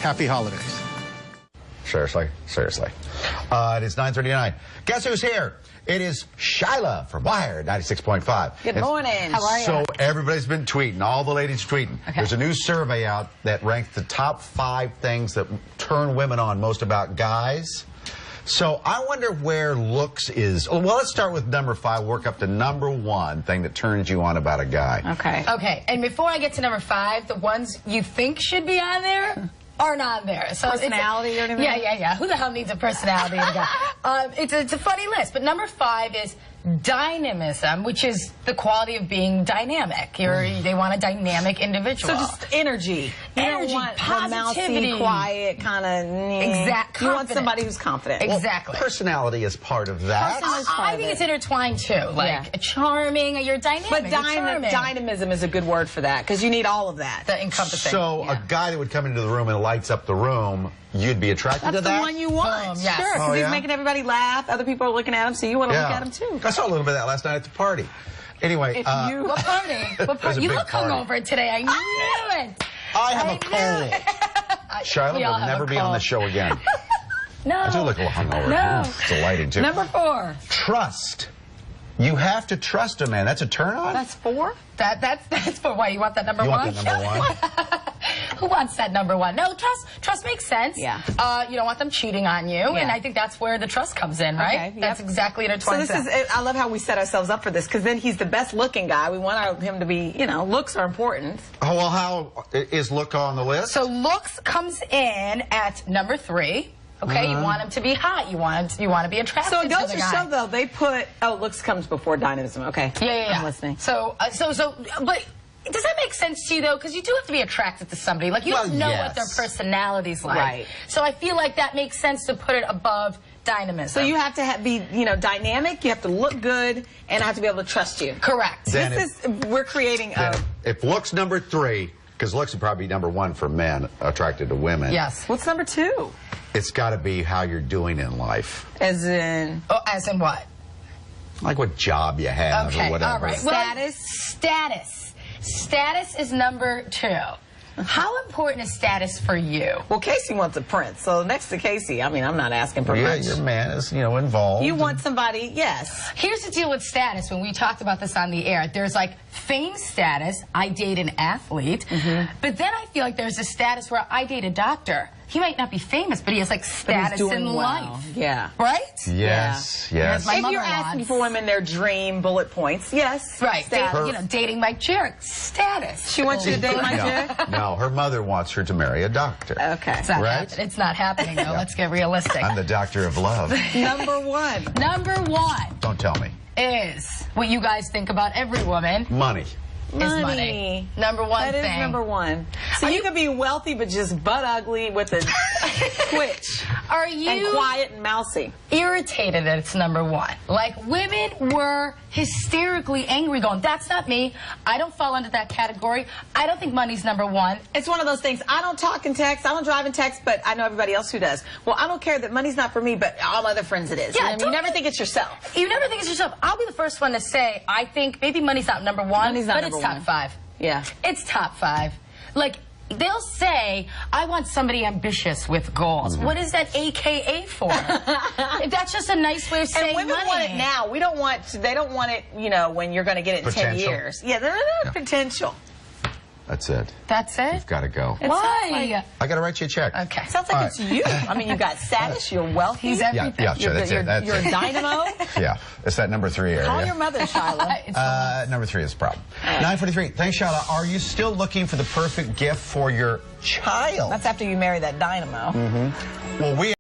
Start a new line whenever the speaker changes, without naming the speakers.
Happy holidays.
Seriously? Seriously. It is 9:39. Guess who's here? It is Shila from Wired 96.5.
Good morning.
How are you?
So everybody's been tweeting. All the ladies tweeting.
Okay.
There's a new survey out that ranked the top 5 things that turn women on most about guys. So I wonder where looks is. Well, let's start with number 5, work up to number 1 thing that turns you on about a guy.
Okay.
Okay, and before I get to number 5, the ones you think should be on there are not there. So
Personality or anything?
Yeah. Who the hell needs a personality in a guy? It's a funny list, but number 5 is dynamism, which is the quality of being dynamic. They want a dynamic individual.
So just energy. You
Energy,
don't want
positivity.
mousy, quiet, kind of.
Exact.
You want
confident.
somebody who's confident.
Exactly.
Personality is part of that.
I think it's intertwined too. Like charming, you're dynamic.
But
you're charming.
dynamism is a good word for that because you need all of that.
The encompassing.
So a guy that would come into the room and lights up the room, you'd be attracted to
That's
that?
the one you want.
Yes.
Sure, because he's making everybody laugh. Other people are looking at him, so you want to look at him too.
I saw a little bit of that last night at the party. Anyway,
What party? What party? You
big
look
party.
hungover today. I knew it.
I have a cold. Charlotte
We all
will
have
never
a
be on the
cold.
show again.
No.
I do look a little hungover.
No.
It's delighting too.
Number 4.
Trust. You have to trust a man. That's a turn on?
That's 4?
That's for why you want that number
You
1?
want that number 1?
Who wants that number 1? No, trust makes sense.
Yeah.
You don't want them cheating on you, and I think that's where the trust comes in, right?
Okay,
That's exactly
So
intertwined.
this is. I love how we set ourselves up for this because then he's the best looking guy. We want him to be. Looks are important.
Oh, well, how is look on the list?
So looks comes in at number 3. Okay, you want him to be hot. You want to be attractive.
So it goes
to the
to
guy.
show though they put looks comes before dynamism. Okay.
Yeah.
I'm listening.
So, but does that make sense to you though? Because you do have to be attracted to somebody. Like you don't know what their personality's like.
Right.
So I feel like that makes sense to put it above dynamism.
So you have to be dynamic. You have to look good, and I have to be able to trust you.
Correct.
Then
We're creating
if looks number 3, because looks would probably be number 1 for men attracted to women.
Yes.
What's number 2?
It's got to be how you're doing in life.
As in.
Oh, as in what?
Like what job you have
Okay.
or whatever.
All right. Status is number 2. How important is status for you?
Well, Casey wants a prince, so next to Casey, I'm not asking for much.
Your man is, involved.
You want somebody, yes.
Here's the deal with status. When we talked about this on the air, there's like fame status. I date an athlete. But then I feel like there's a status where I date a doctor. He might not be famous, but he has like status in life.
Yeah.
Right?
Yes.
Yes. My
If you're
mother
asking
wants.
for women their dream bullet points, yes.
Right.
Status.
Dating Mike Jarrett. Status.
She wants you to date Mike Jarrett?
No, her mother wants her to marry a doctor.
Okay.
It's not
Right?
happening. It's not happening, though. Let's get realistic.
I'm the doctor of love.
Number 1.
Number 1
Don't tell me.
is what you guys think about every woman
Money.
is money. Number 1 thing.
That is number 1. So you could be wealthy but just butt ugly with a twitch.
Are you
And quiet and mousy.
irritated that it's number 1? Like, women were hysterically angry going, that's not me. I don't fall into that category. I don't think money's number 1.
It's one of those things. I don't talk and text. I don't drive and text, but I know everybody else who does. Well, I don't care that money's not for me, but all other friends it is.
Yeah,
You never think it's yourself.
You never think it's yourself. I'll be the first one to say, I think maybe money's not number 1,
Money's not
but
number
it's top
1.
5.
Yeah.
It's top 5. Like, they'll say, I want somebody ambitious with goals. What is that AKA for? That's just a nice way of saying
And women
money.
want it now. They don't want it, when you're going to get it in 10
Potential.
years. Yeah, they're potential.
That's it.
That's it?
You've got to go.
Why?
I got to write you a check.
Okay.
Sounds like it's you. I mean, you got status, you're wealthy.
He's everything.
Yeah, sure. That's it. That's
You're
it.
a dynamo.
Yeah, it's that number 3 area.
Call your mother, Shila.
Number 3 is the problem. 9:43. Thanks, Shila. Are you still looking for the perfect gift for your child?
That's after you marry that dynamo.
Well, we